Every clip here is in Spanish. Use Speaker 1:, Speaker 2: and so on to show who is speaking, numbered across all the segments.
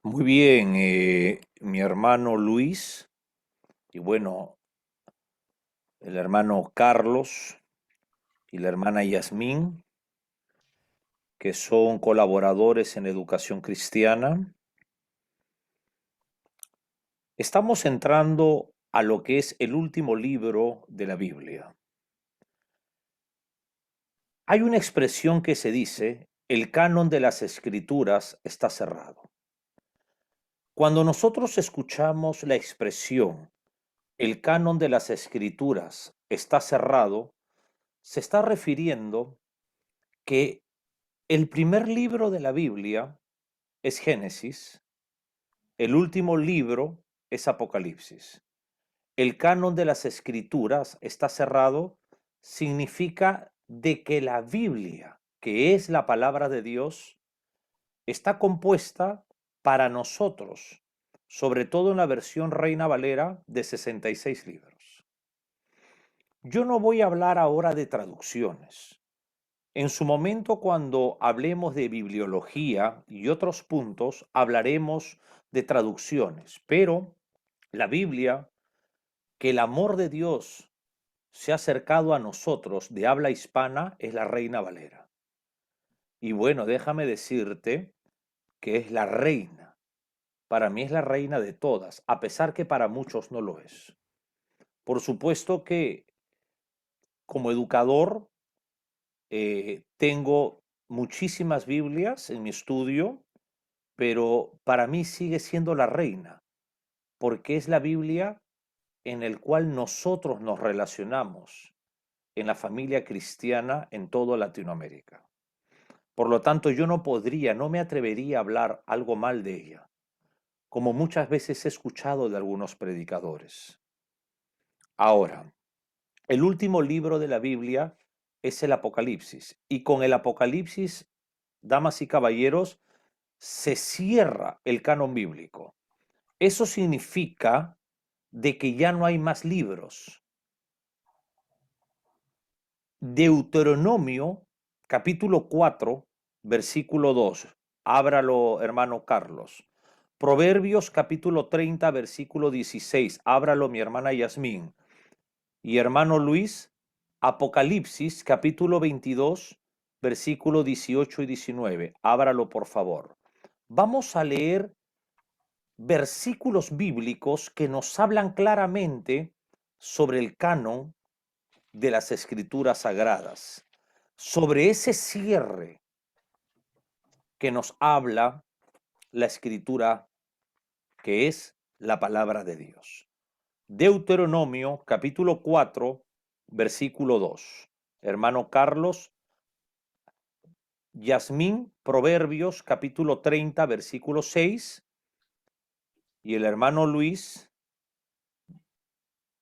Speaker 1: Muy bien, mi hermano Luis y bueno, el hermano Carlos y la hermana Yasmín, que son colaboradores en educación cristiana. Estamos entrando a lo que es el último libro de la Biblia. Hay una expresión que se dice, el canon de las escrituras está cerrado. Cuando nosotros escuchamos la expresión, el canon de las escrituras está cerrado, se está refiriendo que el primer libro de la Biblia es Génesis, el último libro es Apocalipsis. El canon de las escrituras está cerrado, significa de que la Biblia, que es la palabra de Dios, está compuesta para nosotros, sobre todo en la versión Reina Valera de 66 libros. Yo no voy a hablar ahora de traducciones. En su momento, cuando hablemos de bibliología y otros puntos, hablaremos de traducciones, pero la Biblia, que el amor de Dios se ha acercado a nosotros de habla hispana, es la Reina Valera. Y bueno, déjame decirte que es la reina. Para mí es la reina de todas, a pesar que para muchos no lo es. Por supuesto que como educador tengo muchísimas Biblias en mi estudio, pero para mí sigue siendo la reina, porque es la Biblia en el cual nosotros nos relacionamos en la familia cristiana en toda Latinoamérica. Por lo tanto, yo no podría, no me atrevería a hablar algo mal de ella, como muchas veces he escuchado de algunos predicadores. Ahora, el último libro de la Biblia es el Apocalipsis, y con el Apocalipsis, damas y caballeros, se cierra el canon bíblico. Eso significa de que ya no hay más libros. Deuteronomio, capítulo 4, versículo 2. Ábralo, hermano Carlos. Proverbios, capítulo 30, versículo 16. Ábralo, mi hermana Yasmín. Y hermano Luis, Apocalipsis, capítulo 22, versículo 18 y 19. Ábralo, por favor. Vamos a leer versículos bíblicos que nos hablan claramente sobre el canon de las escrituras sagradas, sobre ese cierre que nos habla la escritura que es la palabra de Dios. Deuteronomio capítulo 4, versículo 2. Hermano Carlos, Yasmín, Proverbios capítulo 30, versículo 6. Y el hermano Luis,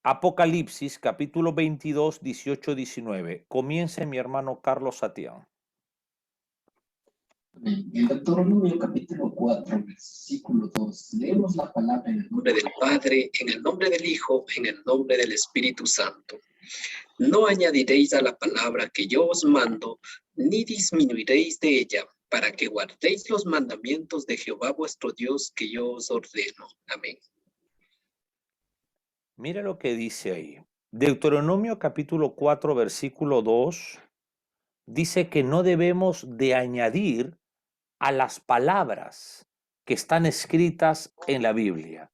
Speaker 1: Apocalipsis capítulo 22, 18, 19. Comience mi hermano Carlos Satián.
Speaker 2: En Deuteronomio capítulo 4, versículo 2, leemos la palabra en el nombre del Padre, en el nombre del Hijo, en el nombre del Espíritu Santo. No añadiréis a la palabra que yo os mando, ni disminuiréis de ella, para que guardéis los mandamientos de Jehová vuestro Dios que yo os ordeno. Amén.
Speaker 1: Mira lo que dice ahí. Deuteronomio capítulo 4, versículo 2, dice que no debemos de añadir a las palabras que están escritas en la Biblia.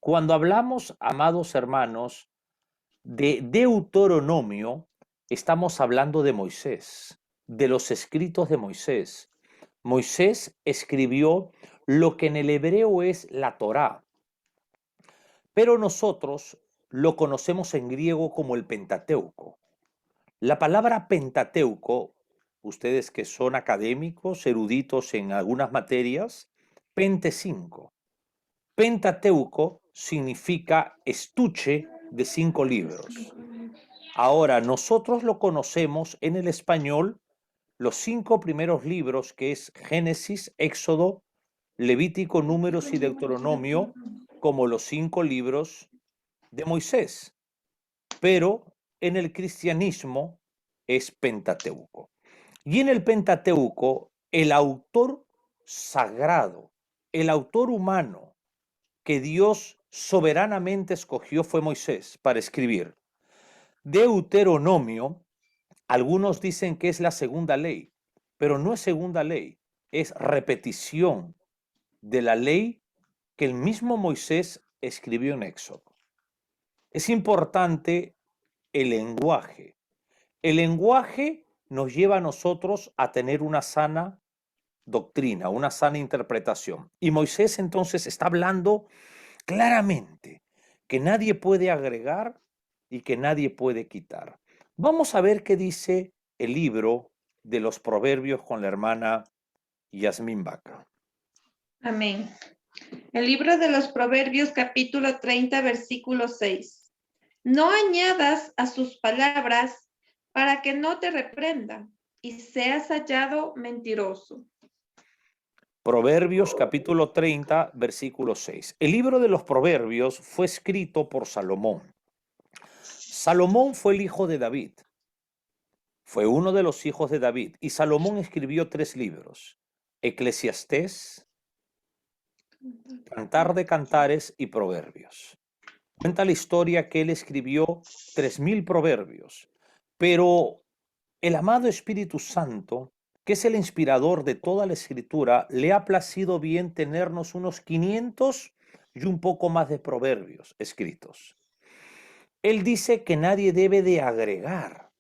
Speaker 1: Cuando hablamos, amados hermanos, de Deuteronomio, estamos hablando de Moisés, de los escritos de Moisés. Moisés escribió lo que en el hebreo es la Torá, pero nosotros lo conocemos en griego como el Pentateuco. La palabra Pentateuco, ustedes que son académicos, eruditos en algunas materias, Pente 5. Pentateuco significa estuche de 5 libros. Ahora, nosotros lo conocemos en el español, los 5 primeros libros, que es Génesis, Éxodo, Levítico, Números y Deuteronomio, como los 5 libros de Moisés. Pero en el cristianismo es Pentateuco. Y en el Pentateuco, el autor sagrado el autor humano que Dios soberanamente escogió fue Moisés para escribir. Deuteronomio, algunos dicen que es la segunda ley, pero no es segunda ley, es repetición de la ley que el mismo Moisés escribió en Éxodo. Es importante el lenguaje. El lenguaje nos lleva a nosotros a tener una sana doctrina, una sana interpretación. Y Moisés entonces está hablando claramente que nadie puede agregar y que nadie puede quitar. Vamos a ver qué dice el libro de los Proverbios con la hermana Yasmín Baca.
Speaker 3: Amén. El libro de los Proverbios, capítulo 30, versículo 6. No añadas a sus palabras para que no te reprenda y seas hallado mentiroso.
Speaker 1: Proverbios capítulo 30, versículo 6. El libro de los Proverbios fue escrito por Salomón. Salomón fue el hijo de David. Fue uno de los hijos de David. Y Salomón escribió 3 libros. Eclesiastés, Cantar de Cantares y Proverbios. Cuenta la historia que él escribió 3000 proverbios. Pero el amado Espíritu Santo, que es el inspirador de toda la escritura, le ha placido bien tenernos unos 500 y un poco más de proverbios escritos. Él dice que nadie debe de agregar,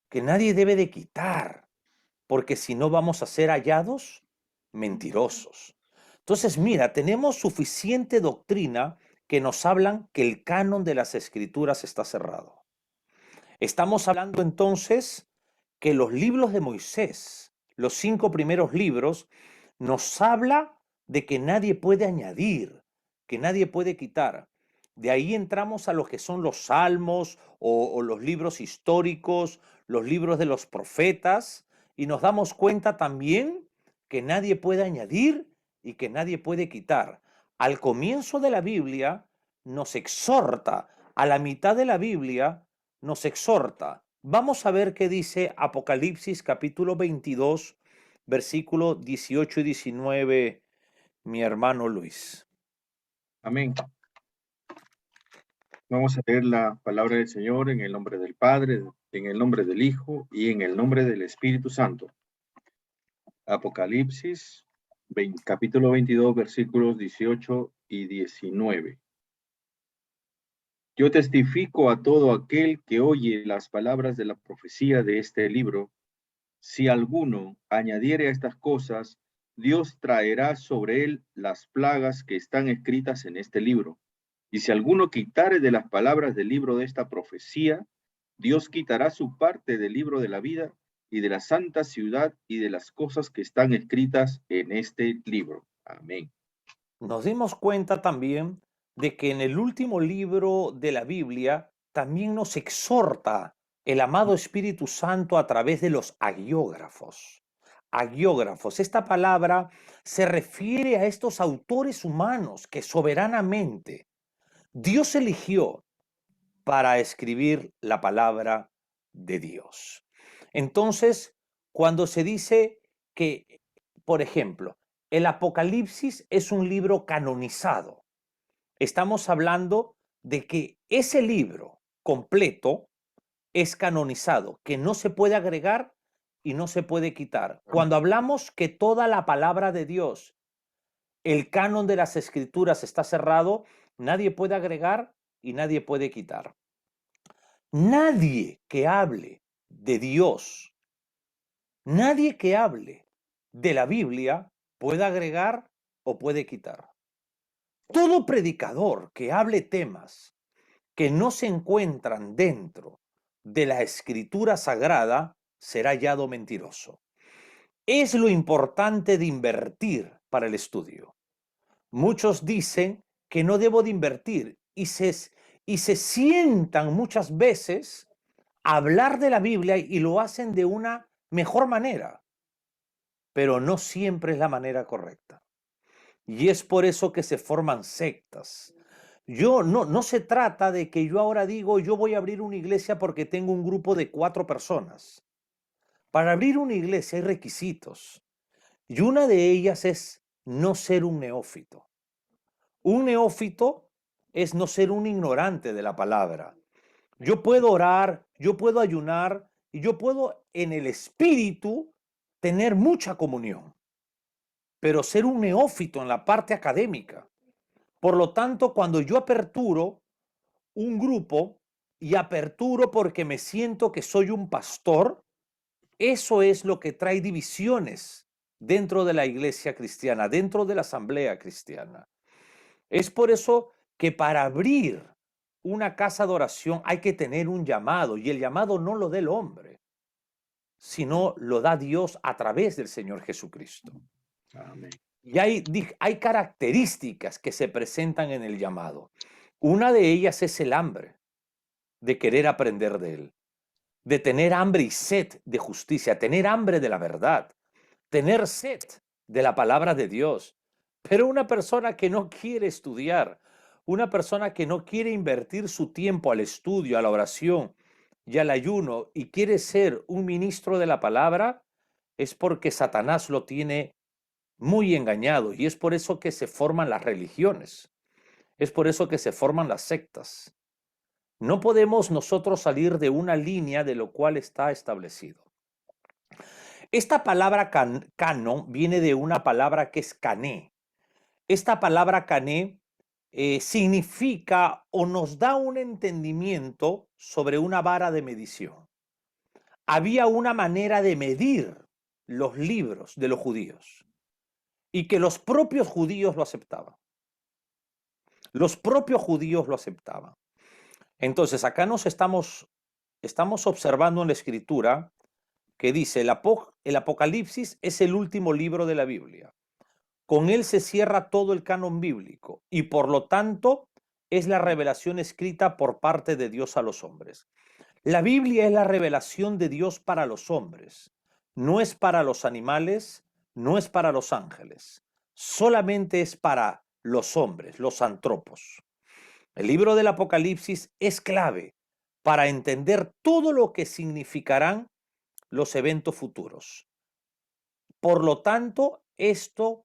Speaker 1: que nadie debe de quitar, porque si no vamos a ser hallados mentirosos. Entonces, mira, tenemos suficiente doctrina que nos hablan que el canon de las escrituras está cerrado. Estamos hablando entonces que los libros de Moisés, los 5 primeros libros, nos habla de que nadie puede añadir, que nadie puede quitar. De ahí entramos a lo que son los salmos o los libros históricos, los libros de los profetas, y nos damos cuenta también que nadie puede añadir y que nadie puede quitar. Al comienzo de la Biblia nos exhorta, a la mitad de la Biblia nos exhorta. Vamos a ver qué dice Apocalipsis capítulo 22, versículo 18 y 19, mi hermano Luis.
Speaker 4: Amén. Vamos a leer la palabra del Señor en el nombre del Padre, en el nombre del Hijo y en el nombre del Espíritu Santo. Apocalipsis, capítulo 22, versículos 18 y 19. Yo testifico a todo aquel que oye las palabras de la profecía de este libro. Si alguno añadiere a estas cosas, Dios traerá sobre él las plagas que están escritas en este libro. Y si alguno quitare de las palabras del libro de esta profecía, Dios quitará su parte del libro de la vida y de la santa ciudad y de las cosas que están escritas en este libro. Amén.
Speaker 1: Nos dimos cuenta también de que en el último libro de la Biblia también nos exhorta el amado Espíritu Santo a través de los agiógrafos. Agiógrafos, esta palabra se refiere a estos autores humanos que soberanamente Dios eligió para escribir la palabra de Dios. Entonces, cuando se dice que, por ejemplo, el Apocalipsis es un libro canonizado, estamos hablando de que ese libro completo es canonizado, que no se puede agregar y no se puede quitar. Cuando hablamos que toda la palabra de Dios, el canon de las escrituras está cerrado, nadie puede agregar y nadie puede quitar. Nadie que hable de Dios, nadie que hable de la Biblia puede agregar o puede quitar. Todo predicador que hable temas que no se encuentran dentro de la escritura sagrada será hallado mentiroso. Es lo importante de invertir para el estudio. Muchos dicen que no debo de invertir y se sientan muchas veces a hablar de la Biblia y lo hacen de una mejor manera, pero no siempre es la manera correcta. Y es por eso que se forman sectas. No se trata de que yo ahora digo, yo voy a abrir una iglesia porque tengo un grupo de 4 personas. Para abrir una iglesia hay requisitos. Y una de ellas es no ser un neófito. Un neófito es no ser un ignorante de la palabra. Yo puedo orar, yo puedo ayunar y yo puedo en el espíritu tener mucha comunión, pero ser un neófito en la parte académica. Por lo tanto, cuando yo aperturo un grupo y aperturo porque me siento que soy un pastor, eso es lo que trae divisiones dentro de la iglesia cristiana, dentro de la asamblea cristiana. Es por eso que para abrir una casa de oración hay que tener un llamado, y el llamado no lo da el hombre, sino lo da Dios a través del Señor Jesucristo.
Speaker 4: Amén.
Speaker 1: Y hay características que se presentan en el llamado. Una de ellas es el hambre de querer aprender de Él, de tener hambre y sed de justicia, tener hambre de la verdad, tener sed de la palabra de Dios. Pero una persona que no quiere estudiar, una persona que no quiere invertir su tiempo al estudio, a la oración y al ayuno y quiere ser un ministro de la palabra, es porque Satanás lo tiene muy engañado, y es por eso que se forman las religiones, es por eso que se forman las sectas. No podemos nosotros salir de una línea de lo cual está establecido. Esta palabra canon viene de una palabra que es cané. Esta palabra cané significa o nos da un entendimiento sobre una vara de medición. Había una manera de medir los libros de los judíos y que los propios judíos lo aceptaban. Los propios judíos lo aceptaban. Entonces, acá estamos observando en la escritura que dice, el Apocalipsis es el último libro de la Biblia. Con él se cierra todo el canon bíblico y por lo tanto es la revelación escrita por parte de Dios a los hombres. La Biblia es la revelación de Dios para los hombres. No es para los animales, no es para los ángeles. Solamente es para los hombres, los antropos. El libro del Apocalipsis es clave para entender todo lo que significarán los eventos futuros. Por lo tanto, esto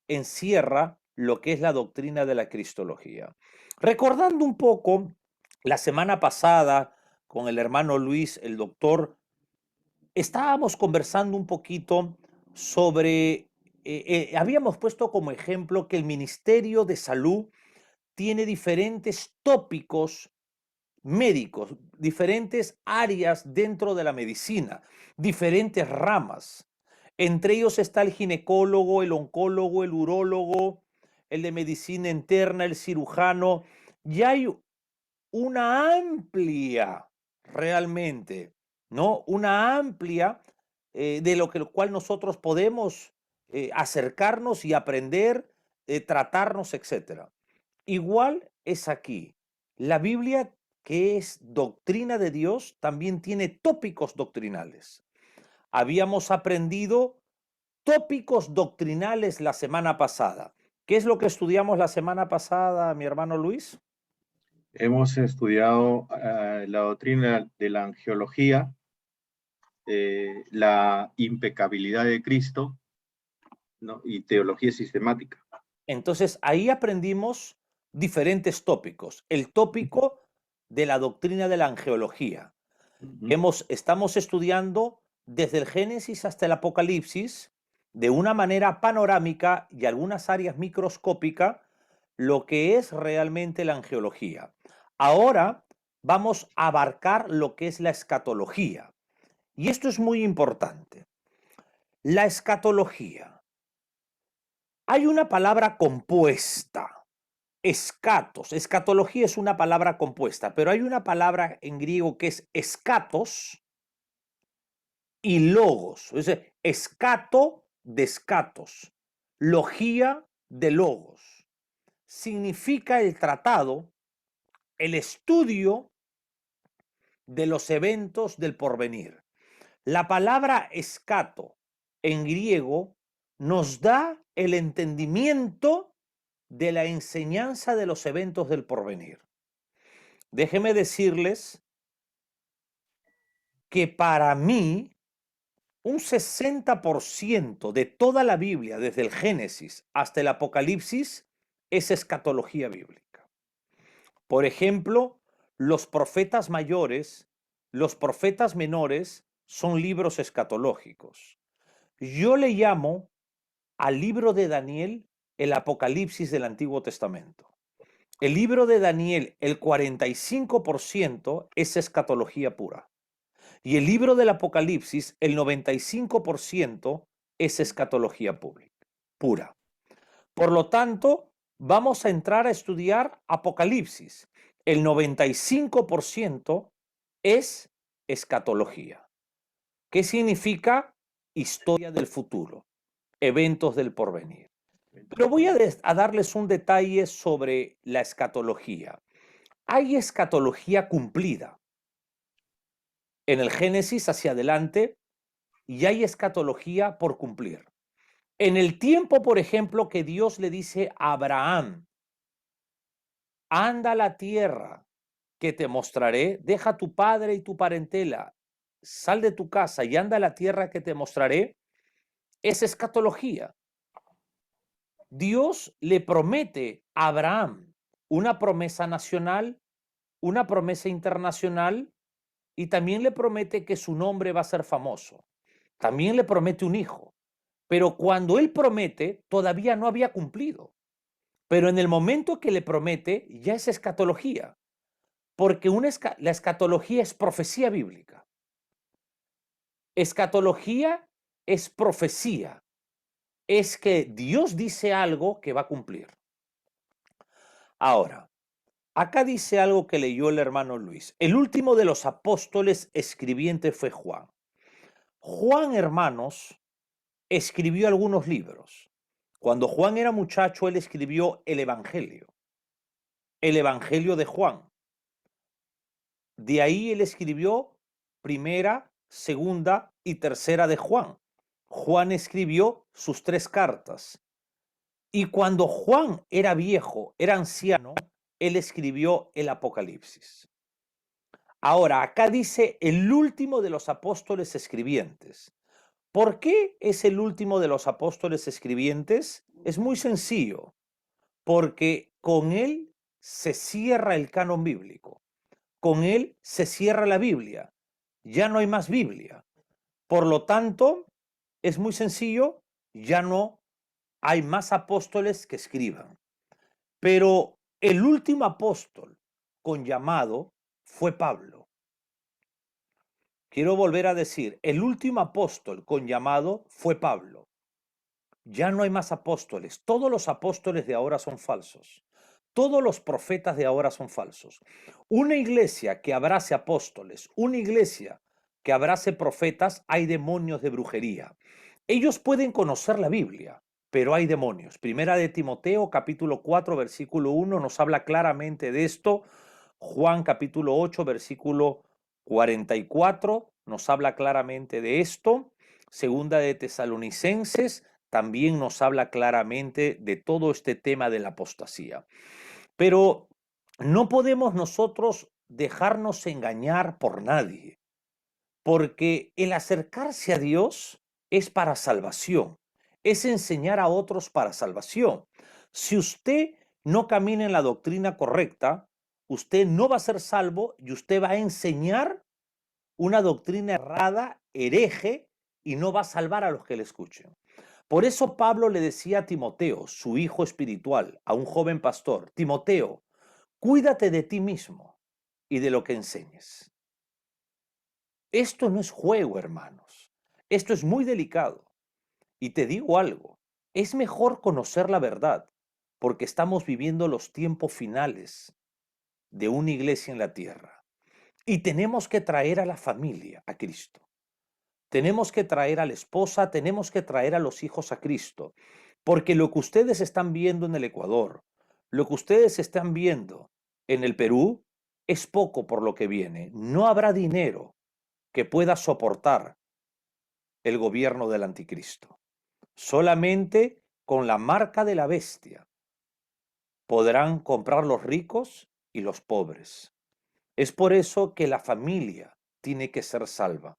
Speaker 1: encierra lo que es la doctrina de la cristología. Recordando un poco, la semana pasada con el hermano Luis, el doctor, estábamos conversando un poquito sobre, habíamos puesto como ejemplo que el Ministerio de Salud tiene diferentes tópicos médicos, diferentes áreas dentro de la medicina, diferentes ramas. Entre ellos está el ginecólogo, el oncólogo, el urólogo, el de medicina interna, el cirujano. Y hay una amplia, realmente, ¿no? Una amplia de lo cual nosotros podemos acercarnos y aprender, tratarnos, etc. Igual es aquí. La Biblia, que es doctrina de Dios, también tiene tópicos doctrinales. Habíamos aprendido tópicos doctrinales la semana pasada. ¿Qué es lo que estudiamos la semana pasada, mi hermano Luis?
Speaker 4: Hemos estudiado la doctrina de la angeología, la impecabilidad de Cristo, ¿no? Y teología sistemática.
Speaker 1: Entonces, ahí aprendimos diferentes tópicos. El tópico de la doctrina de la angeología. Estamos estudiando desde el Génesis hasta el Apocalipsis, de una manera panorámica y algunas áreas microscópicas, lo que es realmente la angeología. Ahora vamos a abarcar lo que es la escatología. Y esto es muy importante. La escatología. Hay una palabra compuesta, escatos. Escatología es una palabra compuesta, pero hay una palabra en griego que es escatos y logos. Es decir, escato de escatos, logía de logos. Significa el tratado, el estudio de los eventos del porvenir. La palabra escato en griego nos da el entendimiento de la enseñanza de los eventos del porvenir. Déjenme decirles que para mí un 60% de toda la Biblia, desde el Génesis hasta el Apocalipsis, es escatología bíblica. Por ejemplo, los profetas mayores, los profetas menores son libros escatológicos. Yo le llamo al libro de Daniel el Apocalipsis del Antiguo Testamento. El libro de Daniel, el 45% es escatología pura. Y el libro del Apocalipsis, el 95% es escatología pura. Por lo tanto, vamos a entrar a estudiar Apocalipsis. El 95% es escatología. ¿Qué significa? Historia del futuro, eventos del porvenir. Pero voy a darles un detalle sobre la escatología. Hay escatología cumplida. En el Génesis hacia adelante, y hay escatología por cumplir. En el tiempo, por ejemplo, que Dios le dice a Abraham, anda a la tierra que te mostraré, deja tu padre y tu parentela, sal de tu casa y anda a la tierra que te mostraré, es escatología. Dios le promete a Abraham una promesa nacional, una promesa internacional, y también le promete que su nombre va a ser famoso. También le promete un hijo. Pero cuando él promete, todavía no había cumplido. Pero en el momento que le promete, ya es escatología. Porque la escatología es profecía bíblica. Escatología es profecía. Es que Dios dice algo que va a cumplir. Ahora, acá dice algo que leyó el hermano Luis. El último de los apóstoles escribiente fue Juan. Juan, hermanos, escribió algunos libros. Cuando Juan era muchacho, él escribió el Evangelio de Juan. De ahí él escribió primera, segunda y tercera de Juan. Juan escribió sus 3 cartas. Y cuando Juan era viejo, era anciano, él escribió el Apocalipsis. Ahora, acá dice el último de los apóstoles escribientes. ¿Por qué es el último de los apóstoles escribientes? Es muy sencillo, porque con él se cierra el canon bíblico, con él se cierra la Biblia, ya no hay más Biblia. Por lo tanto, es muy sencillo, ya no hay más apóstoles que escriban. Pero el último apóstol con llamado fue Pablo. Quiero volver a decir, el último apóstol con llamado fue Pablo. Ya no hay más apóstoles. Todos los apóstoles de ahora son falsos. Todos los profetas de ahora son falsos. Una iglesia que abrace apóstoles, una iglesia que abrace profetas, hay demonios de brujería. Ellos pueden conocer la Biblia, pero hay demonios. Primera de Timoteo, capítulo 4, versículo 1, nos habla claramente de esto. Juan, capítulo 8, versículo 44, nos habla claramente de esto. Segunda de Tesalonicenses también nos habla claramente de todo este tema de la apostasía. Pero no podemos nosotros dejarnos engañar por nadie, porque el acercarse a Dios es para salvación, es enseñar a otros para salvación. Si usted no camina en la doctrina correcta, usted no va a ser salvo y usted va a enseñar una doctrina errada, hereje, y no va a salvar a los que le escuchen. Por eso Pablo le decía a Timoteo, su hijo espiritual, a un joven pastor, Timoteo, cuídate de ti mismo y de lo que enseñes. Esto no es juego, hermanos. Esto es muy delicado. Y te digo algo, es mejor conocer la verdad, porque estamos viviendo los tiempos finales de una iglesia en la tierra. Y tenemos que traer a la familia a Cristo. Tenemos que traer a la esposa, tenemos que traer a los hijos a Cristo. Porque lo que ustedes están viendo en el Ecuador, lo que ustedes están viendo en el Perú, es poco por lo que viene. No habrá dinero que pueda soportar el gobierno del anticristo. Solamente con la marca de la bestia podrán comprar los ricos y los pobres. Es por eso que la familia tiene que ser salva.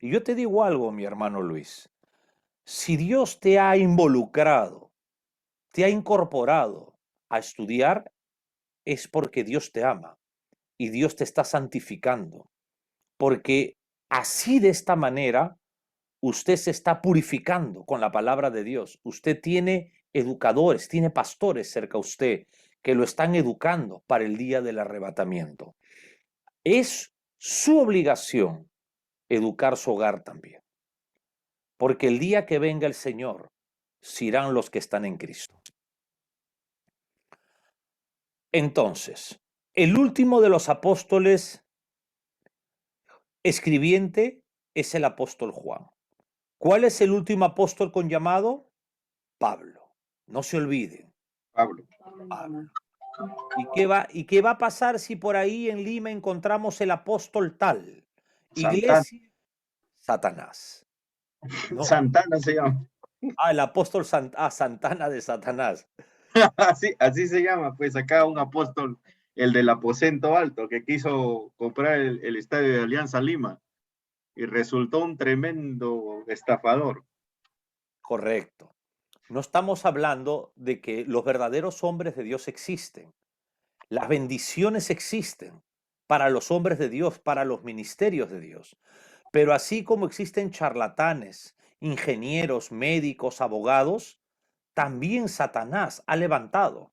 Speaker 1: Y yo te digo algo, mi hermano Luis. Si Dios te ha involucrado, te ha incorporado a estudiar, es porque Dios te ama y Dios te está santificando. Porque así, de esta manera, usted se está purificando con la palabra de Dios. Usted tiene educadores, tiene pastores cerca a usted que lo están educando para el día del arrebatamiento. Es su obligación educar su hogar también. Porque el día que venga el Señor, se irán los que están en Cristo. Entonces, el último de los apóstoles escribiente es el apóstol Juan. ¿Cuál es el último apóstol con llamado? Pablo. No se olviden.
Speaker 4: Pablo.
Speaker 1: Pablo. ¿Y qué va a pasar si por ahí en Lima encontramos el apóstol tal?
Speaker 4: Santana,
Speaker 1: Iglesia, Satanás. ¿No?
Speaker 4: Santana se llama.
Speaker 1: El apóstol Santana de Satanás.
Speaker 4: Así se llama, pues acá un apóstol, el del aposento alto, que quiso comprar el estadio de Alianza Lima y resultó un tremendo estafador.
Speaker 1: Correcto. No estamos hablando de que los verdaderos hombres de Dios existen. Las bendiciones existen para los hombres de Dios, para los ministerios de Dios. Pero así como existen charlatanes, ingenieros, médicos, abogados, también Satanás ha levantado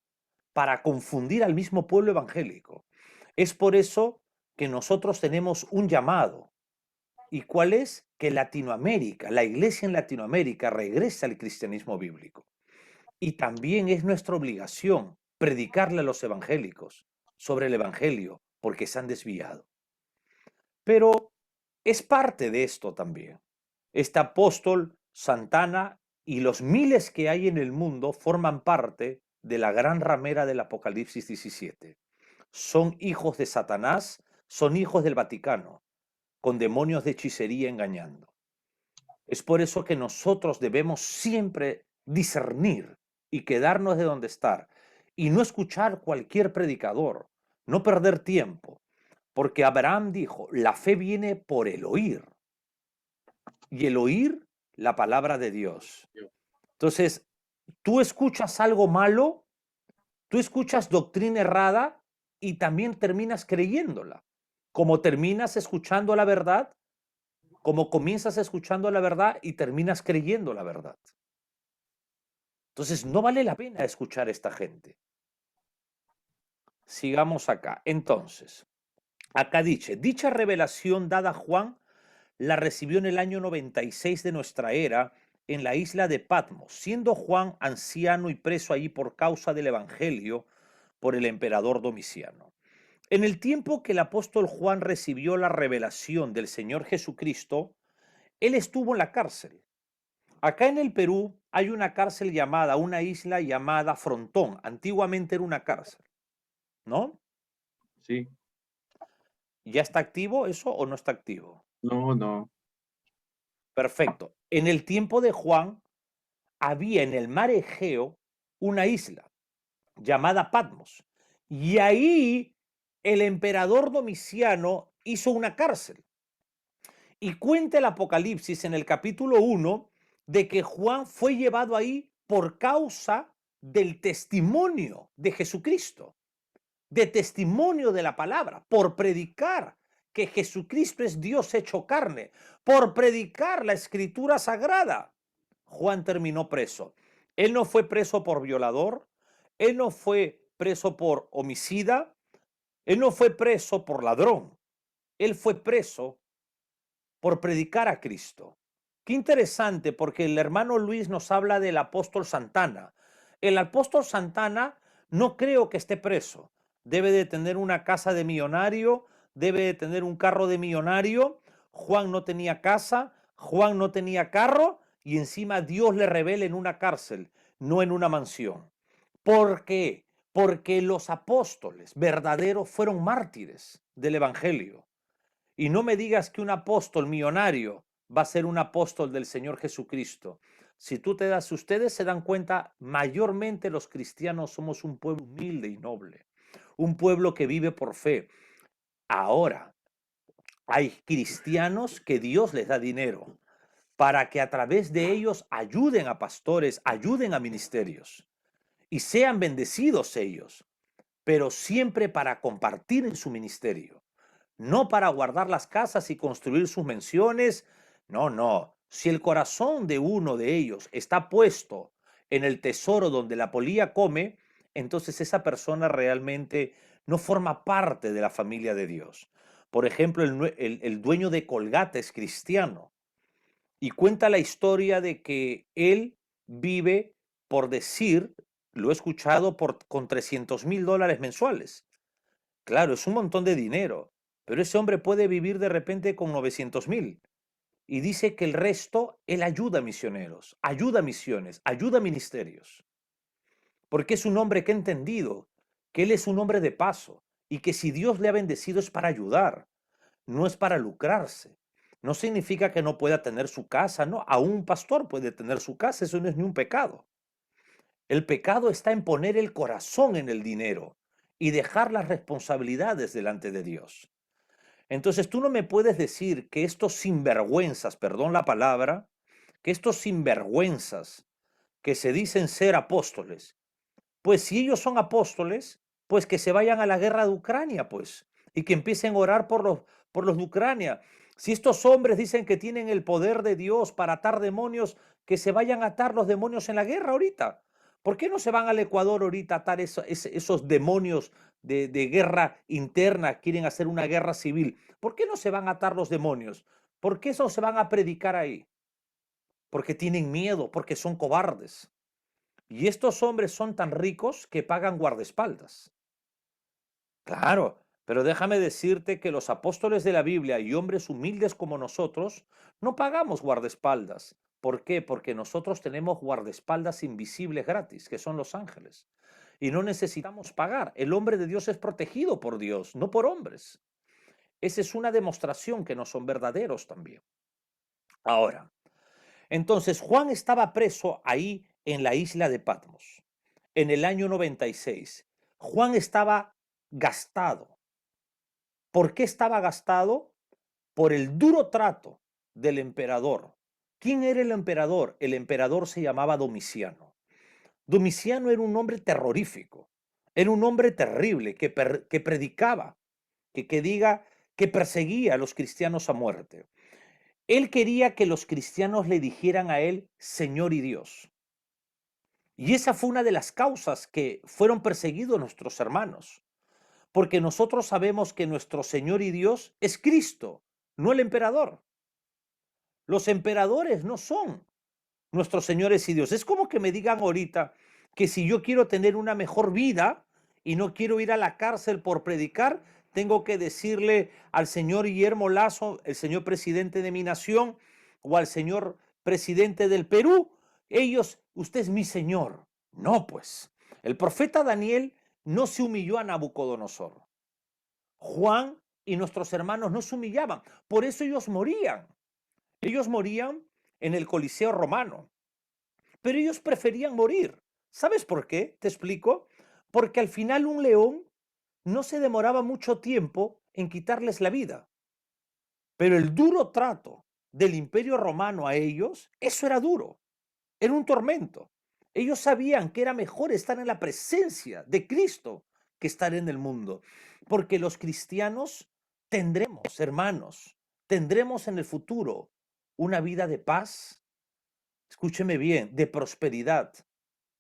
Speaker 1: para confundir al mismo pueblo evangélico. Es por eso que nosotros tenemos un llamado. ¿Y cuál es? Que Latinoamérica, la iglesia en Latinoamérica regrese al cristianismo bíblico. Y también es nuestra obligación predicarle a los evangélicos sobre el evangelio, porque se han desviado. Pero es parte de esto también. Este apóstol Santana y los miles que hay en el mundo forman parte de la gran ramera del Apocalipsis 17. Son hijos de Satanás, son hijos del Vaticano, con demonios de hechicería engañando. Es por eso que nosotros debemos siempre discernir y quedarnos de donde estar y no escuchar cualquier predicador, no perder tiempo, porque Abraham dijo, la fe viene por el oír y el oír la palabra de Dios. Entonces, tú escuchas algo malo, tú escuchas doctrina errada y también terminas creyéndola. Como terminas escuchando la verdad, como comienzas escuchando la verdad y terminas creyendo la verdad. Entonces, no vale la pena escuchar a esta gente. Sigamos acá. Entonces, acá dice, dicha revelación dada a Juan la recibió en el año 96 de nuestra era en la isla de Patmos, siendo Juan anciano y preso allí por causa del evangelio por el emperador Domiciano. En el tiempo que el apóstol Juan recibió la revelación del Señor Jesucristo, él estuvo en la cárcel. Acá en el Perú hay una cárcel llamada, una isla llamada Frontón. Antiguamente era una cárcel, ¿no?
Speaker 4: Sí.
Speaker 1: ¿Ya está activo eso o no está activo?
Speaker 4: No.
Speaker 1: Perfecto. En el tiempo de Juan había en el mar Egeo una isla llamada Patmos. Y ahí el emperador Domiciano hizo una cárcel. Y cuenta el Apocalipsis en el capítulo 1 de que Juan fue llevado ahí por causa del testimonio de Jesucristo, de testimonio de la palabra, por predicar que Jesucristo es Dios hecho carne, por predicar la escritura sagrada. Juan terminó preso. Él no fue preso por violador, él no fue preso por homicida, él no fue preso por ladrón, él fue preso por predicar a Cristo. Qué interesante, porque el hermano Luis nos habla del apóstol Santana. El apóstol Santana no creo que esté preso. Debe de tener una casa de millonario, debe de tener un carro de millonario. Juan no tenía casa, Juan no tenía carro y encima Dios le revela en una cárcel, no en una mansión. ¿Por qué? Porque los apóstoles verdaderos fueron mártires del evangelio. Y no me digas que un apóstol millonario va a ser un apóstol del Señor Jesucristo. Si ustedes se dan cuenta, mayormente los cristianos somos un pueblo humilde y noble, un pueblo que vive por fe. Ahora, Hay cristianos que Dios les da dinero para que a través de ellos ayuden a pastores, ayuden a ministerios y sean bendecidos ellos, pero siempre para compartir en su ministerio, no para guardar las casas y construir sus mansiones. No, no. Si el corazón de uno de ellos está puesto en el tesoro donde la polilla come, entonces esa persona realmente no forma parte de la familia de Dios. Por ejemplo, el dueño de Colgate es cristiano y cuenta la historia de que él vive, por decir, lo he escuchado, con $300,000 mensuales. Claro, es un montón de dinero, pero ese hombre puede vivir de repente con 900,000 y dice que el resto él ayuda a misioneros, ayuda a misiones, ayuda a ministerios, porque es un hombre que ha entendido que él es un hombre de paso y que si Dios le ha bendecido es para ayudar, no es para lucrarse. No significa que no pueda tener su casa, no, aún un pastor puede tener su casa, eso no es ni un pecado. El pecado está en poner el corazón en el dinero y dejar las responsabilidades delante de Dios. Entonces tú no me puedes decir que estos sinvergüenzas, perdón la palabra, que estos sinvergüenzas que se dicen ser apóstoles, pues si ellos son apóstoles, pues que se vayan a la guerra de Ucrania, pues, y que empiecen a orar por los de Ucrania. Si estos hombres dicen que tienen el poder de Dios para atar demonios, que se vayan a atar los demonios en la guerra ahorita. ¿Por qué no se van al Ecuador ahorita a atar esos demonios de guerra interna? Quieren hacer una guerra civil. ¿Por qué no se van a atar los demonios? ¿Por qué eso se van a predicar ahí? Porque tienen miedo, porque son cobardes. Y estos hombres son tan ricos que pagan guardaespaldas. Claro, pero déjame decirte que los apóstoles de la Biblia y hombres humildes como nosotros no pagamos guardaespaldas. ¿Por qué? Porque nosotros tenemos guardaespaldas invisibles gratis, que son los ángeles. Y no necesitamos pagar. El hombre de Dios es protegido por Dios, no por hombres. Esa es una demostración que no son verdaderos también. Ahora, entonces Juan estaba preso ahí en la isla de Patmos en el año 96. Juan estaba gastado. ¿Por qué estaba gastado? Por el duro trato del emperador. ¿Quién era el emperador? El emperador se llamaba Domiciano. Domiciano era un hombre terrorífico, era un hombre terrible que predicaba, que perseguía a los cristianos a muerte. Él quería que los cristianos le dijeran a él Señor y Dios. Y esa fue una de las causas que fueron perseguidos nuestros hermanos, porque nosotros sabemos que nuestro Señor y Dios es Cristo, no el emperador. Los emperadores no son nuestros señores y Dios. Es como que me digan ahorita que si yo quiero tener una mejor vida y no quiero ir a la cárcel por predicar, tengo que decirle al señor Guillermo Lazo, el señor presidente de mi nación, o al señor presidente del Perú, usted es mi señor. No, pues, el profeta Daniel no se humilló a Nabucodonosor. Juan y nuestros hermanos no se humillaban, por eso ellos morían. Ellos morían en el Coliseo romano, pero ellos preferían morir. ¿Sabes por qué? Te explico. Porque al final un león no se demoraba mucho tiempo en quitarles la vida. Pero el duro trato del Imperio Romano a ellos, eso era duro, era un tormento. Ellos sabían que era mejor estar en la presencia de Cristo que estar en el mundo, porque los cristianos tendremos, hermanos, tendremos en el futuro una vida de paz, escúcheme bien, de prosperidad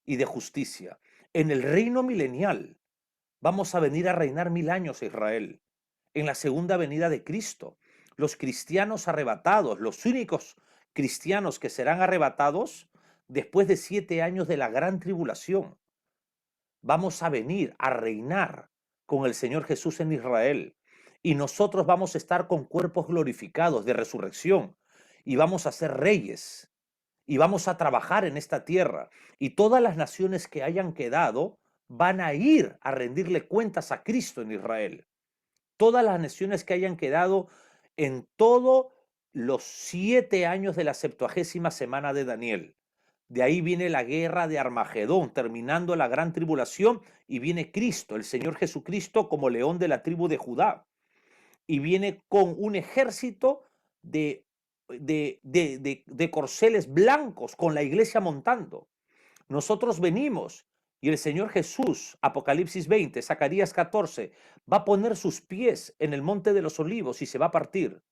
Speaker 1: y de justicia. En el reino milenial vamos a venir a reinar 1000 años a Israel. En la segunda venida de Cristo, los cristianos arrebatados, los únicos cristianos que serán arrebatados después de 7 años de la gran tribulación, vamos a venir a reinar con el Señor Jesús en Israel. Y nosotros vamos a estar con cuerpos glorificados de resurrección y vamos a ser reyes y vamos a trabajar en esta tierra. Y todas las naciones que hayan quedado van a ir a rendirle cuentas a Cristo en Israel. Todas las naciones que hayan quedado en todos los 7 años de la 70ª semana de Daniel. De ahí viene la guerra de Armagedón, terminando la gran tribulación, y viene Cristo, el Señor Jesucristo, como león de la tribu de Judá. y viene con un ejército de corceles blancos con la iglesia montando. Nosotros venimos y el Señor Jesús, Apocalipsis 20, Zacarías 14, va a poner sus pies en el monte de los olivos y se va a partir.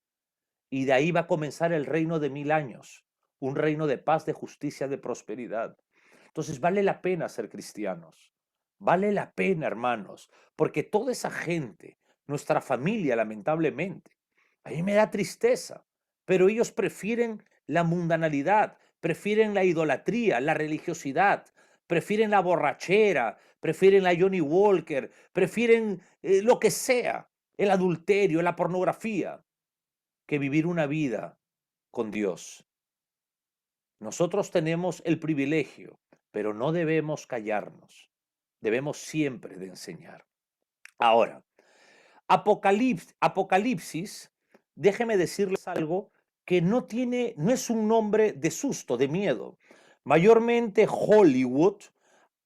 Speaker 1: Y de ahí va a comenzar el reino de 1000 años, un reino de paz, de justicia, de prosperidad. Entonces vale la pena ser cristianos. Vale la pena, hermanos, porque toda esa gente, nuestra familia, lamentablemente, a mí me da tristeza, pero ellos prefieren la mundanalidad, prefieren la idolatría, la religiosidad, prefieren la borrachera, prefieren la Johnny Walker, prefieren lo que sea, el adulterio, la pornografía, que vivir una vida con Dios. Nosotros tenemos el privilegio, pero no debemos callarnos. Debemos siempre de enseñar. Ahora, Apocalipsis, déjeme decirles algo que no es un nombre de susto, de miedo. Mayormente Hollywood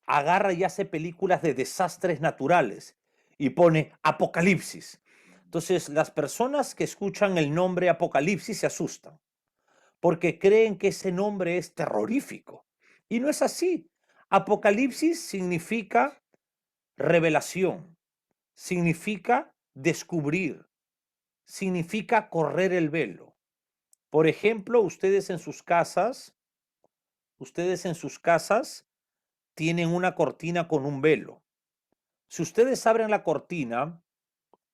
Speaker 1: agarra y hace películas de desastres naturales y pone Apocalipsis. Entonces, las personas que escuchan el nombre Apocalipsis se asustan porque creen que ese nombre es terrorífico. Y no es así. Apocalipsis significa revelación, significa descubrir, significa correr el velo. Por ejemplo, ustedes en sus casas tienen una cortina con un velo. Si ustedes abren la cortina,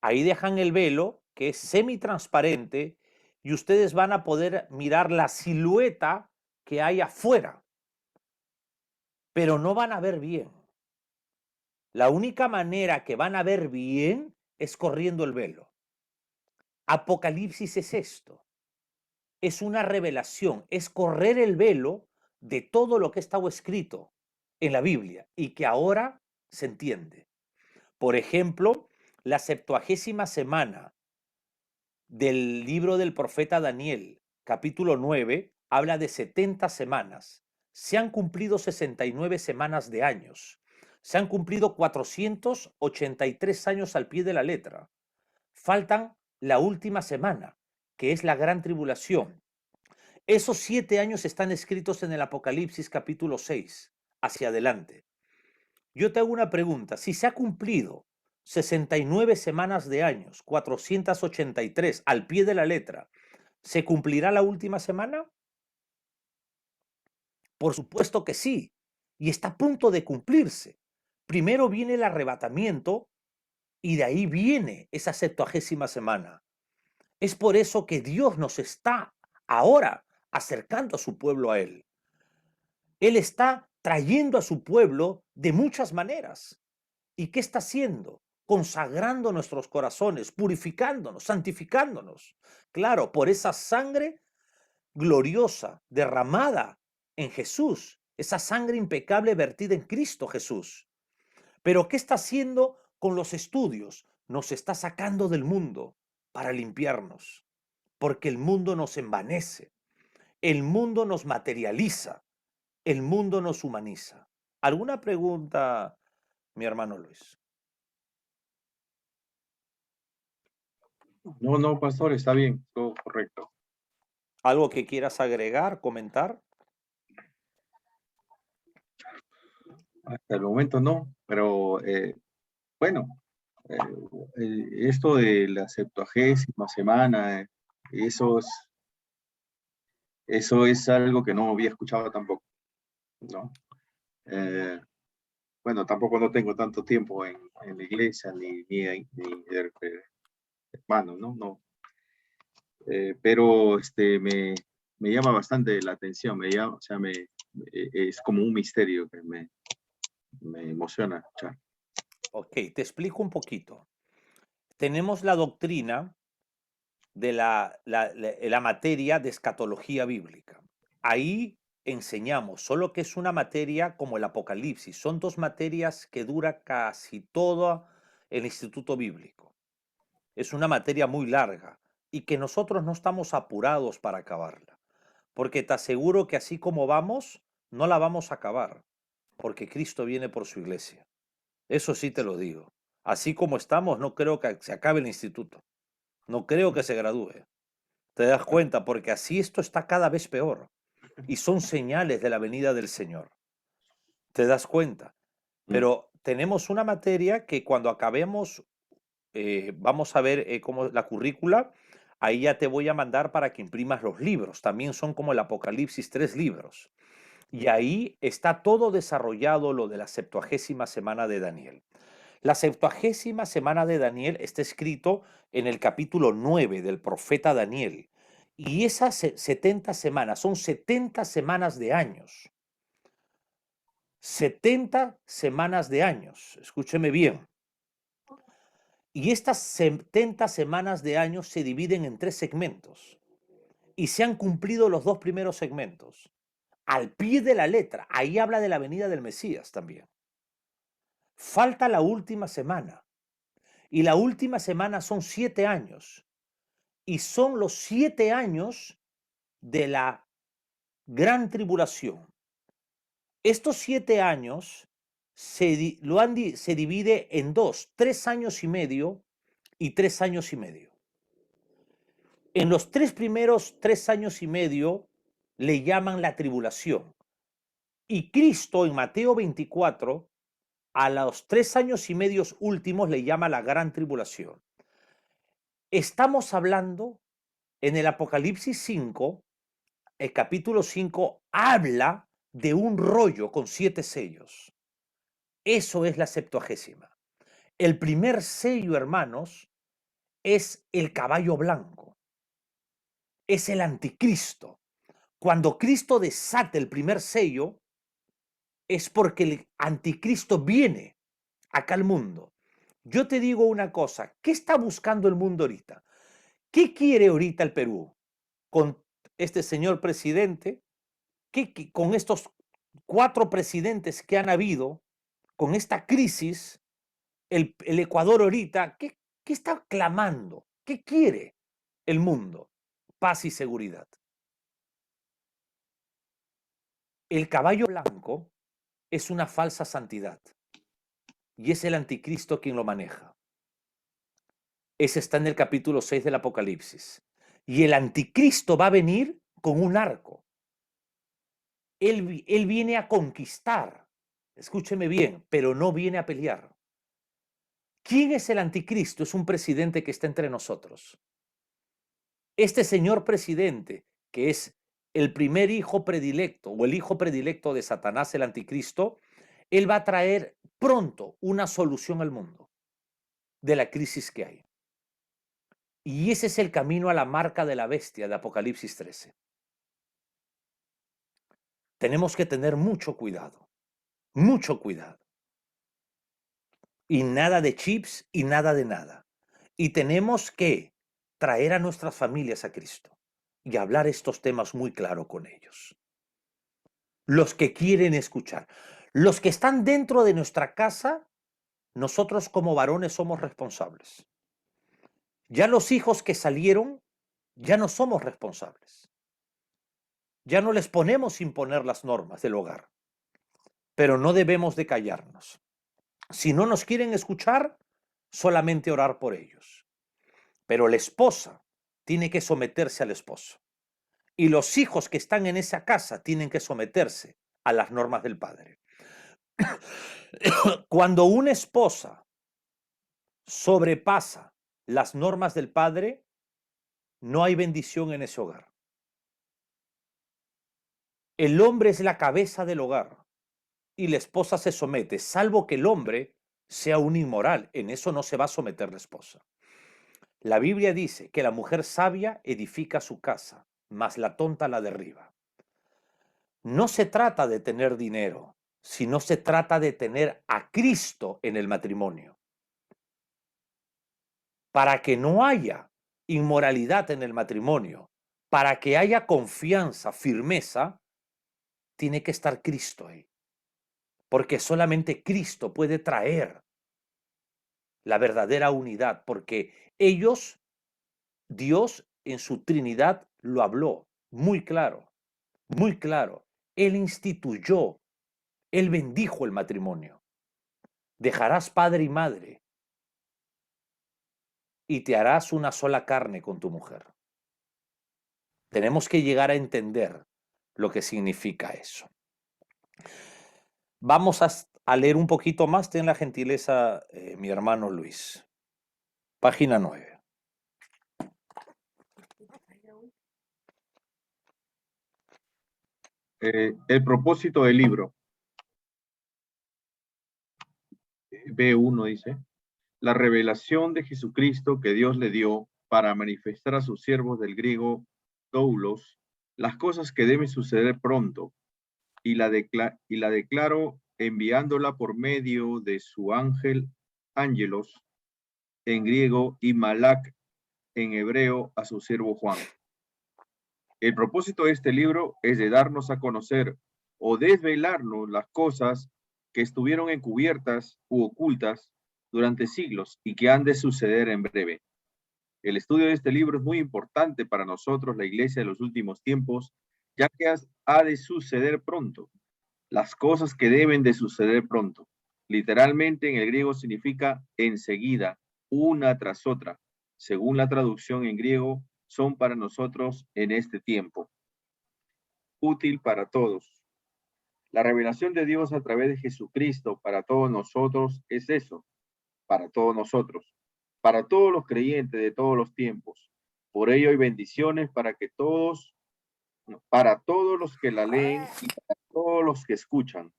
Speaker 1: ahí dejan el velo, que es semitransparente, y ustedes van a poder mirar la silueta que hay afuera, pero no van a ver bien. La única manera que van a ver bien es corriendo el velo. Apocalipsis es esto, es una revelación, es correr el velo de todo lo que ha estado escrito en la Biblia y que ahora se entiende. Por ejemplo, la 70ª semana del libro del profeta Daniel, capítulo 9, habla de 70 semanas. Se han cumplido 69 semanas de años. Se han cumplido 483 años al pie de la letra. Faltan la última semana, que es la gran tribulación. Esos 7 años están escritos en el Apocalipsis capítulo 6, hacia adelante. Yo te hago una pregunta. Si se ha cumplido 69 semanas de años, 483 al pie de la letra, ¿se cumplirá la última semana? Por supuesto que sí, y está a punto de cumplirse. Primero viene el arrebatamiento y de ahí viene esa 70ª semana. Es por eso que Dios nos está ahora acercando a su pueblo a Él. Él está trayendo a su pueblo de muchas maneras. ¿Y qué está haciendo? Consagrando nuestros corazones, purificándonos, santificándonos. Claro, por esa sangre gloriosa derramada en Jesús, esa sangre impecable vertida en Cristo Jesús. Pero ¿qué está haciendo con los estudios? Nos está sacando del mundo para limpiarnos, porque el mundo nos envanece, el mundo nos materializa, el mundo nos humaniza. ¿Alguna pregunta, mi hermano Luis?
Speaker 4: No, no, pastor, está bien, todo correcto.
Speaker 1: ¿Algo que quieras agregar, comentar?
Speaker 4: Hasta el momento no, pero bueno, esto de la 70ª semana, eso es algo que no había escuchado tampoco, ¿no? Bueno, tampoco no tengo tanto tiempo en la iglesia, ni hermano, ¿no? No. Pero me llama bastante la atención, o sea, es como un misterio que me emociona escuchar.
Speaker 1: Ok, te explico un poquito. Tenemos la doctrina de la materia de escatología bíblica. Ahí enseñamos, solo que es una materia como el Apocalipsis. Son 2 materias que dura casi todo el instituto bíblico. Es una materia muy larga y que nosotros no estamos apurados para acabarla. Porque te aseguro que así como vamos, no la vamos a acabar. Porque Cristo viene por su iglesia. Eso sí te lo digo. Así como estamos, no creo que se acabe el instituto. No creo que se gradúe. ¿Te das cuenta? Porque así esto está cada vez peor. Y son señales de la venida del Señor. ¿Te das cuenta? Pero tenemos una materia que cuando acabemos, vamos a ver cómo la currícula, ahí ya te voy a mandar para que imprimas los libros. También son como el Apocalipsis, 3 libros. Y ahí está todo desarrollado lo de la 70ª semana de Daniel. La 70ª semana de Daniel está escrito en el capítulo 9 del profeta Daniel. Y esas 70 semanas son 70 semanas de años. 70 semanas de años. Escúcheme bien. Y estas 70 semanas de años se dividen en 3 segmentos. Y se han cumplido los 2 primeros segmentos. Al pie de la letra. Ahí habla de la venida del Mesías también. Falta la última semana. Y la última semana son 7 años. Y son los 7 años de la gran tribulación. Estos 7 años se divide en 2, 3 años y medio y 3 años y medio. En los 3 primeros 3 años y medio le llaman la tribulación. Y Cristo en Mateo 24, a los 3 años y medio últimos le llama la gran tribulación. Estamos hablando en el Apocalipsis 5, el capítulo 5 habla de un rollo con 7 sellos. Eso es la 70ª. El primer sello, hermanos, es el caballo blanco. Es el anticristo. Cuando Cristo desata el primer sello, es porque el anticristo viene acá al mundo. Yo te digo una cosa, ¿qué está buscando el mundo ahorita? ¿Qué quiere ahorita el Perú con este señor presidente? Con estos 4 presidentes que han habido, con esta crisis, el Ecuador ahorita, ¿qué está clamando? ¿Qué quiere el mundo? Paz y seguridad. El caballo blanco es una falsa santidad y es el anticristo quien lo maneja. Ese está en el capítulo 6 del Apocalipsis. Y el anticristo va a venir con un arco. Él viene a conquistar. Escúcheme bien, pero no viene a pelear. ¿Quién es el anticristo? Es un presidente que está entre nosotros. Este señor presidente, que es el primer hijo predilecto o el hijo predilecto de Satanás, el anticristo, él va a traer pronto una solución al mundo de la crisis que hay. Y ese es el camino a la marca de la bestia de Apocalipsis 13. Tenemos que tener mucho cuidado, mucho cuidado. Y nada de chips y nada de nada. Y tenemos que traer a nuestras familias a Cristo y hablar estos temas muy claro con ellos. Los que quieren escuchar. Los que están dentro de nuestra casa, nosotros como varones somos responsables. Ya los hijos que salieron, ya no somos responsables. Ya no les ponemos imponer las normas del hogar. Pero no debemos de callarnos. Si no nos quieren escuchar, solamente orar por ellos. Pero la esposa tiene que someterse al esposo. Y los hijos que están en esa casa tienen que someterse a las normas del padre. Cuando una esposa sobrepasa las normas del padre, no hay bendición en ese hogar. El hombre es la cabeza del hogar y la esposa se somete, salvo que el hombre sea un inmoral. En eso no se va a someter la esposa. La Biblia dice que la mujer sabia edifica su casa, mas la tonta la derriba. No se trata de tener dinero, sino se trata de tener a Cristo en el matrimonio. Para que no haya inmoralidad en el matrimonio, para que haya confianza, firmeza, tiene que estar Cristo ahí. Porque solamente Cristo puede traer la verdadera unidad, porque ellos, Dios en su Trinidad lo habló muy claro, muy claro. Él instituyó, Él bendijo el matrimonio. Dejarás padre y madre y te harás una sola carne con tu mujer. Tenemos que llegar a entender lo que significa eso. Vamos a leer un poquito más, ten la gentileza, mi hermano Luis. Página 9.
Speaker 4: El propósito del libro. B1 dice, la revelación de Jesucristo que Dios le dio para manifestar a sus siervos del griego doulos las cosas que deben suceder pronto, y la declaró enviándola por medio de su ángel, ángelos, en griego, y Malak en hebreo, a su siervo Juan. El propósito de este libro es de darnos a conocer o desvelarnos las cosas que estuvieron encubiertas u ocultas durante siglos y que han de suceder en breve. El estudio de este libro es muy importante para nosotros, la iglesia de los últimos tiempos, ya que ha de suceder pronto. Las cosas que deben de suceder pronto. Literalmente en el griego significa enseguida, una tras otra. Según la traducción en griego, son para nosotros en este tiempo. Útil para todos. La revelación de Dios a través de Jesucristo para todos nosotros es eso, para todos nosotros, para todos los creyentes de todos los tiempos. Por ello hay bendiciones para todos los que la leen y para todos los que escuchan.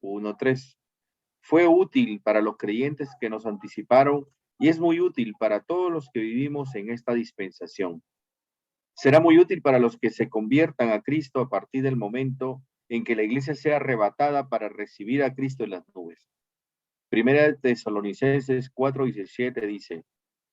Speaker 4: 1:3. Fue útil para los creyentes que nos anticiparon y es muy útil para todos los que vivimos en esta dispensación. Será muy útil para los que se conviertan a Cristo a partir del momento en que la iglesia sea arrebatada para recibir a Cristo en las nubes. Primera de Tesalonicenses 4:17 dice,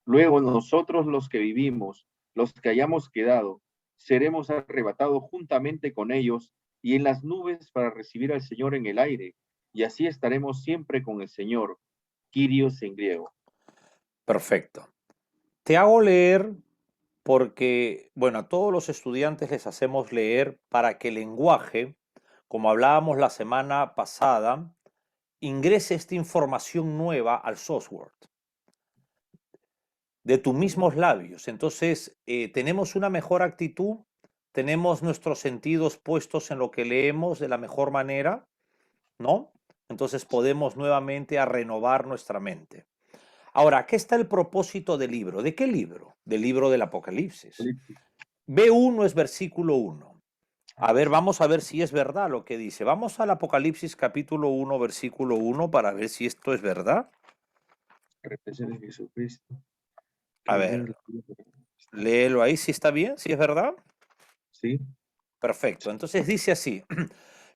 Speaker 4: luego nosotros los que vivimos, los que hayamos quedado, seremos arrebatados juntamente con ellos y en las nubes para recibir al Señor en el aire, y así estaremos siempre con el Señor. Kyrios en griego.
Speaker 1: Perfecto. Te hago leer porque, bueno, a todos los estudiantes les hacemos leer para que el lenguaje, como hablábamos la semana pasada, ingrese esta información nueva al software de tus mismos labios. Entonces, tenemos una mejor actitud, tenemos nuestros sentidos puestos en lo que leemos de la mejor manera, ¿no? Entonces podemos nuevamente a renovar nuestra mente. Ahora, aquí está el propósito del libro. ¿De qué libro? Del libro del Apocalipsis. B1 es versículo 1. A ver, vamos a ver si es verdad lo que dice. Vamos al Apocalipsis capítulo 1, versículo 1 para ver si esto es verdad.
Speaker 4: Repetición de Jesucristo.
Speaker 1: A ver, léelo ahí, si está bien, si es verdad.
Speaker 4: Sí.
Speaker 1: Perfecto. Entonces dice así,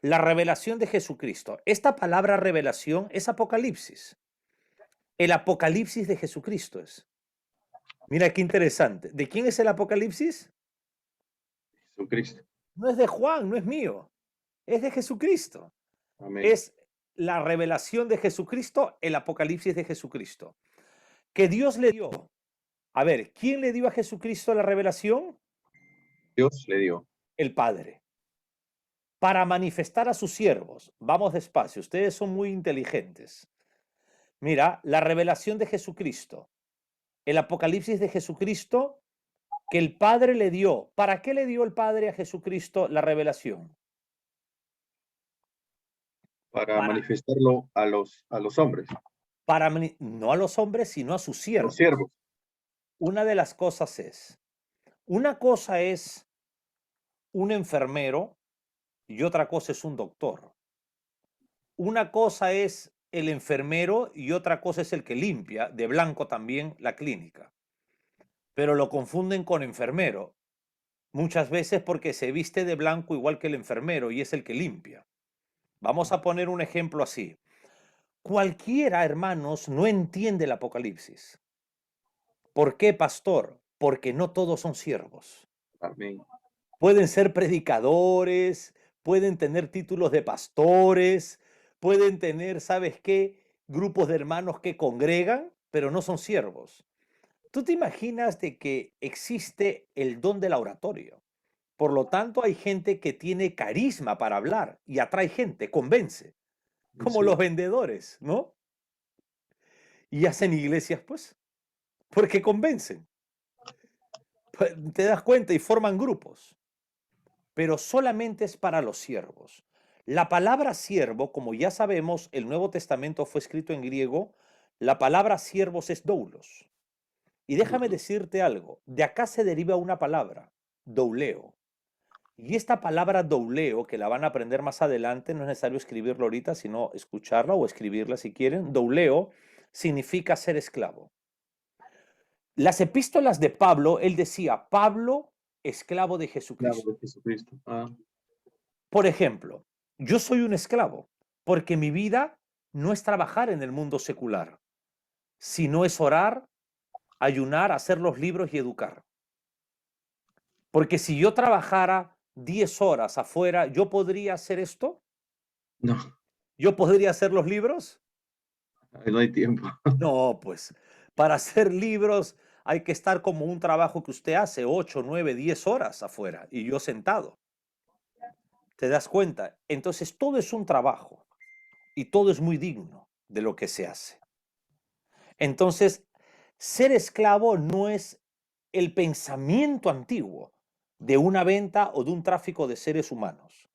Speaker 1: la revelación de Jesucristo. Esta palabra revelación es Apocalipsis. El Apocalipsis de Jesucristo es. Mira qué interesante. ¿De quién es el Apocalipsis?
Speaker 4: Jesucristo.
Speaker 1: No es de Juan, no es mío. Es de Jesucristo.
Speaker 4: Amén.
Speaker 1: Es la revelación de Jesucristo, el Apocalipsis de Jesucristo. Que Dios le dio. A ver, ¿quién le dio a Jesucristo la revelación?
Speaker 4: Dios le dio.
Speaker 1: El Padre. Para manifestar a sus siervos. Vamos despacio, ustedes son muy inteligentes. Mira, la revelación de Jesucristo. El Apocalipsis de Jesucristo que el Padre le dio. ¿Para qué le dio el Padre a Jesucristo la revelación?
Speaker 4: Para manifestarlo a los hombres.
Speaker 1: No a los hombres, sino a sus siervos.
Speaker 4: Los siervos.
Speaker 1: Una de las cosas es, una cosa es un enfermero y otra cosa es un doctor. Una cosa es el enfermero y otra cosa es el que limpia de blanco también la clínica. Pero lo confunden con enfermero. Muchas veces porque se viste de blanco igual que el enfermero y es el que limpia. Vamos a poner un ejemplo así. Cualquiera, hermanos, no entiende el Apocalipsis. ¿Por qué, pastor? Porque no todos son siervos.
Speaker 4: Amén.
Speaker 1: Pueden ser predicadores, pueden tener títulos de pastores, pueden tener, ¿sabes qué? Grupos de hermanos que congregan, pero no son siervos. ¿Tú te imaginas de que existe el don de la oratoria? Por lo tanto, hay gente que tiene carisma para hablar y atrae gente, convence, como
Speaker 4: Sí.
Speaker 1: los vendedores, ¿no? Y hacen iglesias, pues. porque convencen. Te das cuenta y forman grupos, pero solamente es para los siervos. La palabra siervo, como ya sabemos, el Nuevo Testamento fue escrito en griego, la palabra siervos es doulos. Y déjame decirte algo, de acá se deriva una palabra, douleo. Y esta palabra douleo, que la van a aprender más adelante, no es necesario escribirlo ahorita, sino escucharla o escribirla si quieren. Douleo significa ser esclavo. Las epístolas de Pablo, él decía, Pablo, esclavo de
Speaker 4: Claro,
Speaker 1: Jesucristo.
Speaker 4: de Jesucristo. Ah,
Speaker 1: Por ejemplo, yo soy un esclavo, porque mi vida no es trabajar en el mundo secular, sino es orar, ayunar, hacer los libros y educar. Porque si yo trabajara 10 horas afuera, ¿yo podría hacer esto?
Speaker 4: no,
Speaker 1: ¿Yo podría hacer los libros?
Speaker 4: no hay tiempo.
Speaker 1: No, pues para hacer libros hay que estar como un trabajo que usted hace 8, 9, 10 horas afuera y yo sentado. ¿Te das cuenta? Entonces todo es un trabajo y todo es muy digno de lo que se hace. Entonces, ser esclavo no es el pensamiento antiguo de una venta o de un tráfico de seres humanos.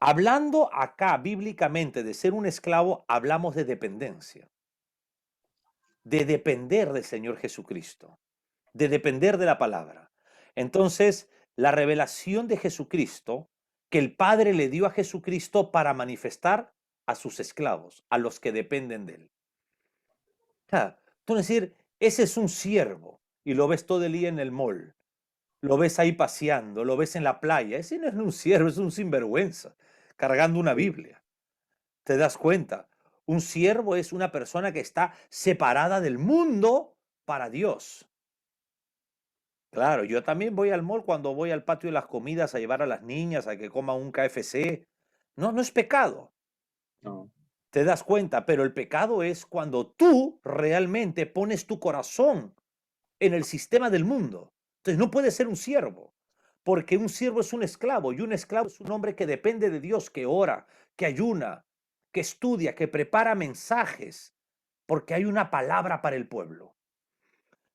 Speaker 1: Hablando acá bíblicamente de ser un esclavo, hablamos de dependencia, de depender del Señor Jesucristo, de depender de la palabra. Entonces, la revelación de Jesucristo que el Padre le dio a Jesucristo para manifestar a sus esclavos, a los que dependen de él. Tú decir, ese es un siervo y lo ves todo el día en el mall, lo ves ahí paseando, lo ves en la playa. Ese no es un siervo, es un sinvergüenza, cargando una Biblia. ¿Te das cuenta? Un siervo es una persona que está separada del mundo para Dios. Claro, yo también voy al mall cuando voy al patio de las comidas a llevar a las niñas a que coman un KFC. No, no es pecado.
Speaker 4: No,
Speaker 1: Te das cuenta, pero el pecado es cuando tú realmente pones tu corazón en el sistema del mundo. Entonces no puede ser un siervo, porque un siervo es un esclavo y un esclavo es un hombre que depende de Dios, que ora, que ayuna, que estudia, que prepara mensajes, porque hay una palabra para el pueblo.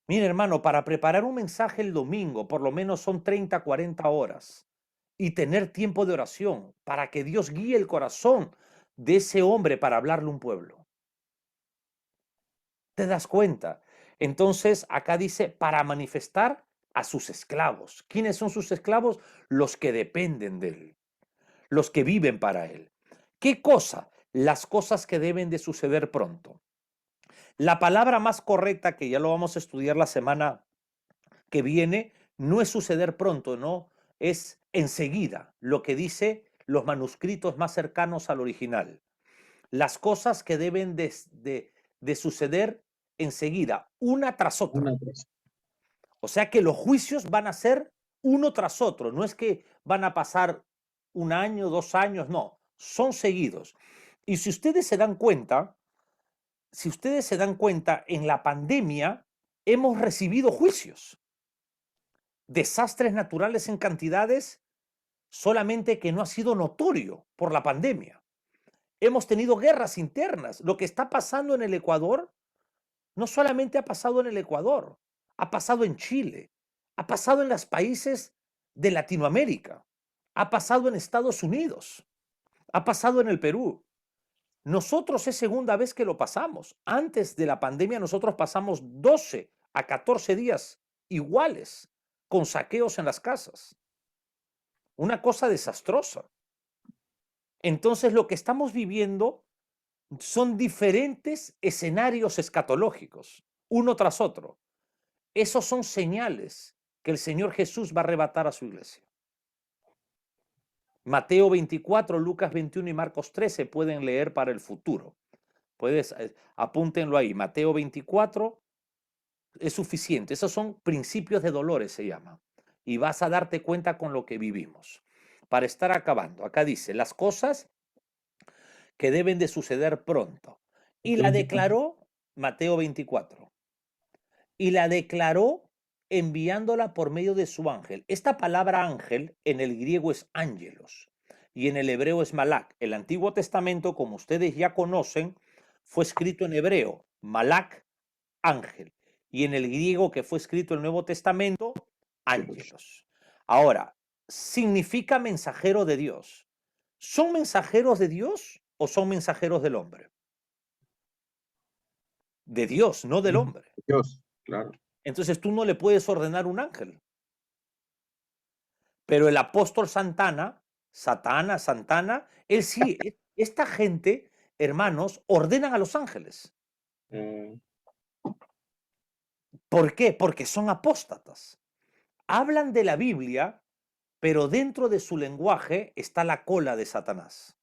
Speaker 1: Mira, hermano, para preparar un mensaje el domingo, por lo menos son 30, 40 horas y tener tiempo de oración para que Dios guíe el corazón de ese hombre para hablarle a un pueblo. ¿Te das cuenta? Entonces, acá dice, para manifestar a sus esclavos. ¿Quiénes son sus esclavos? Los que dependen de él, los que viven para él. ¿Qué cosa? Las cosas que deben de suceder pronto. La palabra más correcta, que ya lo vamos a estudiar la semana que viene, no es suceder pronto, no, es enseguida, lo que dice los manuscritos más cercanos al original. Las cosas que deben de suceder enseguida, una tras otra.
Speaker 4: una cosa.
Speaker 1: O sea que los juicios van a ser uno tras otro, no es que van a pasar un año, 2 años, no, son seguidos. Y si ustedes se dan cuenta, en la pandemia hemos recibido juicios, desastres naturales en cantidades, solamente que no ha sido notorio por la pandemia. Hemos tenido guerras internas. Lo que está pasando en el Ecuador no solamente ha pasado en el Ecuador, ha pasado en Chile, ha pasado en los países de Latinoamérica, ha pasado en Estados Unidos, ha pasado en el Perú. Nosotros es segunda vez que lo pasamos. Antes de la pandemia nosotros pasamos 12 a 14 días iguales con saqueos en las casas. Una cosa desastrosa. Entonces lo que estamos viviendo son diferentes escenarios escatológicos, uno tras otro. Esos son señales que el Señor Jesús va a arrebatar a su iglesia. Mateo 24, Lucas 21 y Marcos 13 pueden leer para el futuro. Apúntenlo ahí. Mateo 24 es suficiente. Esos son principios de dolores, se llama. Y vas a darte cuenta con lo que vivimos. Para estar acabando, acá dice, las cosas que deben de suceder pronto. Y la declaró, Mateo 24, y la declaró enviándola por medio de su ángel. Esta palabra ángel en el griego es ángelos y en el hebreo es malak. El Antiguo Testamento, como ustedes ya conocen, fue escrito en hebreo, malak, ángel. y en el griego que fue escrito el Nuevo Testamento, ángelos. Ahora, significa mensajero de Dios. ¿Son mensajeros de Dios o son mensajeros del hombre? De Dios, no del hombre.
Speaker 4: Dios, claro.
Speaker 1: Entonces tú no le puedes ordenar un ángel. Pero el apóstol Santana, él sí, esta gente, hermanos, ordenan a los ángeles. ¿Por qué? Porque son apóstatas. Hablan de la Biblia, pero dentro de su lenguaje está la cola de Satanás.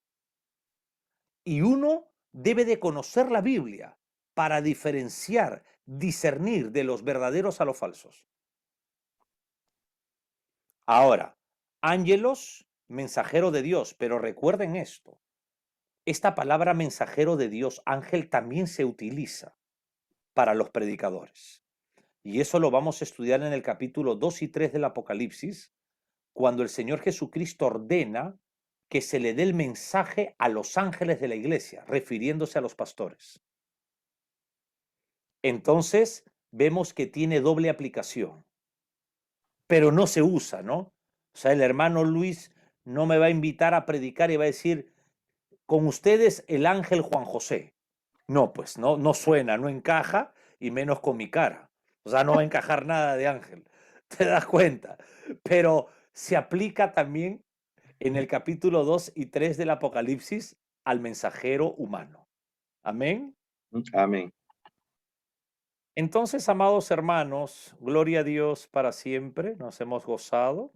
Speaker 1: Y uno debe de conocer la Biblia para diferenciar, discernir de los verdaderos a los falsos. Ahora, ángelos, mensajero de Dios, pero recuerden esto. Esta palabra mensajero de Dios, ángel, también se utiliza para los predicadores. Y eso lo vamos a estudiar en el capítulo 2 y 3 del Apocalipsis, cuando el Señor Jesucristo ordena que se le dé el mensaje a los ángeles de la iglesia, refiriéndose a los pastores. Entonces, vemos que tiene doble aplicación, pero no se usa, ¿no? O sea, el hermano Luis no me va a invitar a predicar y va a decir, con ustedes el ángel Juan José. No, pues no suena, no encaja, y menos con mi cara. O sea, no va a encajar nada de ángel. ¿Te das cuenta? Pero se aplica también en el capítulo 2 y 3 del Apocalipsis al mensajero humano. Amén.
Speaker 4: Amén.
Speaker 1: Entonces, amados hermanos, gloria a Dios para siempre. Nos hemos gozado.